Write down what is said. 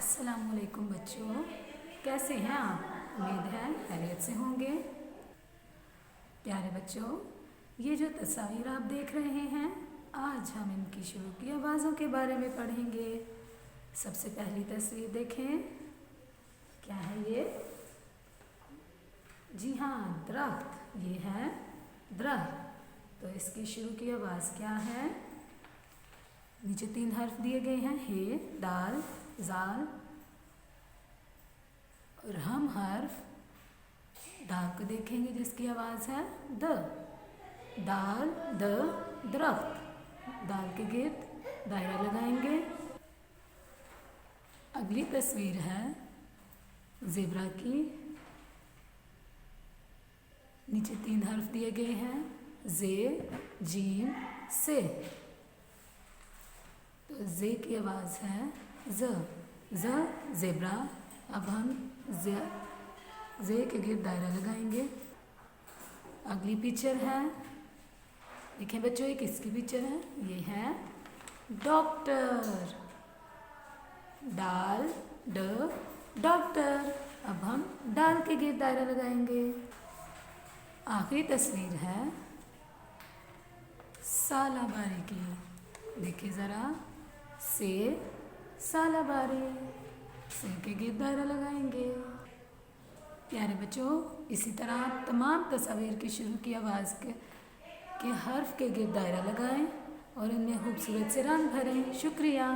अस्सलामुअलैकुम बच्चों, कैसे हैं आप? उम्मीद है खैरियत से होंगे। प्यारे बच्चों, ये जो तस्वीर आप देख रहे हैं, आज हम इनकी शुरू की आवाज़ों के बारे में पढ़ेंगे। सबसे पहली तस्वीर देखें, क्या है ये? जी हाँ, दरख्त। ये है दरख्त। तो इसकी शुरू की आवाज़ क्या है? नीचे 3 हर्फ दिए गए हैं, हे, दाल, जाल और हम हर्फ दाल को देखेंगे जिसकी आवाज़ है द। दाल, द, दरख्त। दाल के गिर्द दायरा लगाएंगे। अगली तस्वीर है ज़ेबरा की। नीचे 3 हर्फ दिए गए हैं, जे, जीम, से। तो जे की आवाज़ है ज, ज़ेबरा। अब हम जे के गिर्द दायरा लगाएंगे। अगली पिक्चर है, देखें बच्चों, ये किसकी पिक्चर है? ये है डॉक्टर। डाल, ड, डॉक्टर। अब हम डाल के गिर्द दायरा लगाएंगे। आखिरी तस्वीर है सालाबारी की। देखिए ज़रा, से, सालाबारी। से के गिर्द दायरा लगाएंगे। प्यारे बच्चों, इसी तरह आप तमाम तस्वीर की शुरू की आवाज़ के हर्फ के गिर्द दायरा लगाएं और इनमें खूबसूरत से रंग भरें। शुक्रिया।